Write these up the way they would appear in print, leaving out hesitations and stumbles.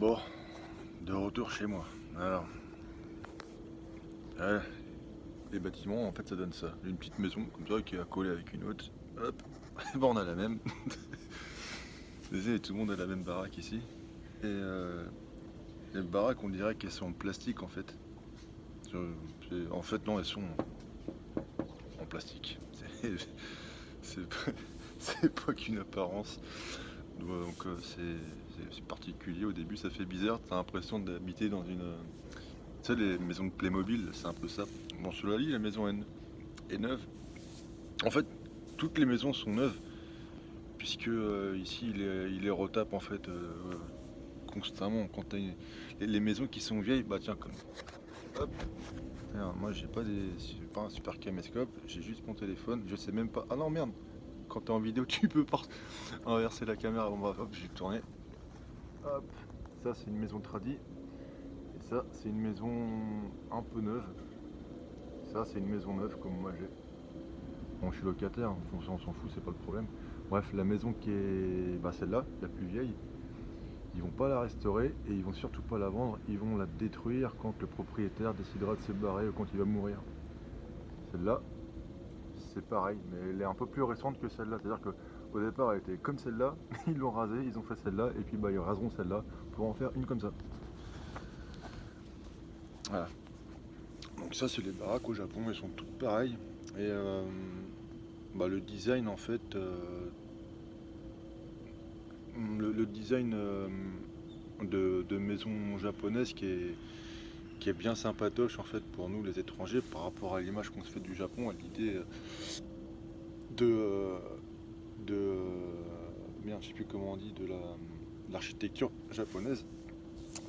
Bon, de retour chez moi. Alors, ouais, les bâtiments, en fait, ça donne ça. Une petite maison, comme ça, qui est accolée avec une autre. Hop, et bon, on a la même. Désolé, tout le monde a la même baraque ici. Et les baraques, on dirait qu'elles sont en plastique, en fait. En fait, non, elles sont en plastique. C'est pas, c'est pas qu'une apparence. Donc, c'est particulier. Au début, ça fait bizarre. T'as l'impression d'habiter dans une... Tu sais, les maisons de Playmobil, c'est un peu ça. Bon, cela dit, la maison est neuve. En fait, toutes les maisons sont neuves, puisque ici, il les retape en fait constamment. Quand t'as les maisons qui sont vieilles, bah tiens, comme hop. Alors, moi, j'ai pas un super caméscope, j'ai juste mon téléphone. Je sais même pas. Ah non, merde. Quand t'es en vidéo, tu peux pas inverser la caméra. Bon, bah, hop, je vais tourner. Hop. Ça, c'est une maison tradie. Et ça, c'est une maison un peu neuve. Ça, c'est une maison neuve comme moi j'ai. Bon, je suis locataire, on s'en fout, c'est pas le problème. Bref, la maison qui est celle-là, la plus vieille, ils vont pas la restaurer et ils vont surtout pas la vendre, ils vont la détruire quand le propriétaire décidera de se barrer ou quand il va mourir. Celle-là, c'est pareil, mais elle est un peu plus récente que celle-là. C'est-à-dire qu'au départ, elle était comme celle-là, ils l'ont rasée, ils ont fait celle-là, et puis ils raseront celle-là pour en faire une comme ça. Voilà. Donc ça, c'est les baraques au Japon, elles sont toutes pareilles. Et le design, en fait, le design de maison japonaise qui est bien sympatoche en fait pour nous les étrangers par rapport à l'image qu'on se fait du Japon, à l'idée de, de merde, je sais plus comment on dit, l'architecture japonaise,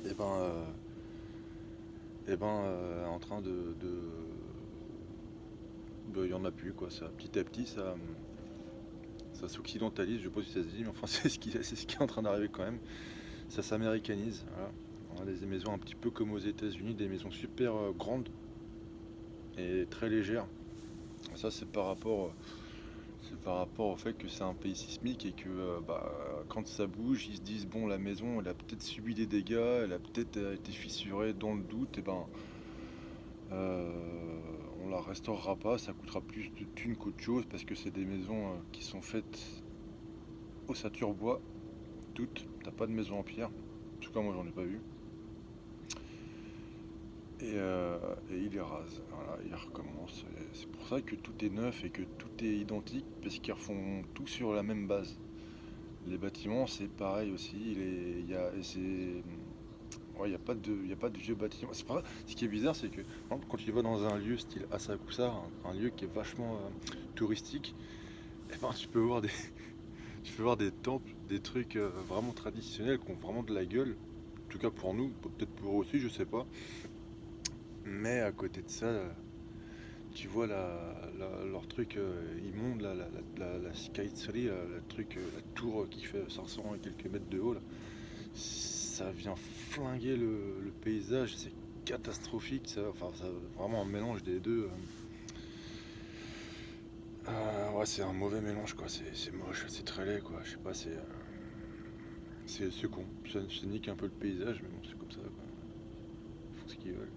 et en train il y en a plus quoi, ça petit à petit ça s'occidentalise, je sais pas si ça se dit, mais enfin c'est ce qui est en train d'arriver quand même. Ça s'américanise, voilà. On a des maisons un petit peu comme aux États-Unis, des maisons super grandes et très légères. Ça, c'est par rapport au fait que c'est un pays sismique et que quand ça bouge, ils se disent bon, la maison, elle a peut-être subi des dégâts, elle a peut-être été fissurée dans le doute, et on la restaurera pas, ça coûtera plus de thunes qu'autre chose parce que c'est des maisons qui sont faites ossature bois, toutes. T'as pas de maison en pierre. En tout cas, moi, j'en ai pas vu. Et il les rase, voilà, il recommence. Et c'est pour ça que tout est neuf et que tout est identique, parce qu'ils refont tout sur la même base. Les bâtiments, c'est pareil aussi. Il y a, et c'est, ouais, il y a pas de vieux bâtiments. C'est pas, ce qui est bizarre, c'est que par exemple, quand tu vas dans un lieu style Asakusa, un lieu qui est vachement touristique, et tu peux voir tu peux voir des temples, des trucs vraiment traditionnels qui ont vraiment de la gueule. En tout cas pour nous, peut-être pour eux aussi, je sais pas. Mais à côté de ça, tu vois leur truc immonde, la Skytree, le truc, la tour qui fait 500 et quelques mètres de haut, là, ça vient flinguer le paysage, c'est catastrophique, ça, vraiment un mélange des deux. Ouais, c'est un mauvais mélange, quoi, c'est moche, c'est très laid, quoi, je sais pas, c'est con, ça nique un peu le paysage, mais bon, c'est comme ça, quoi. Ils font ce qu'ils veulent.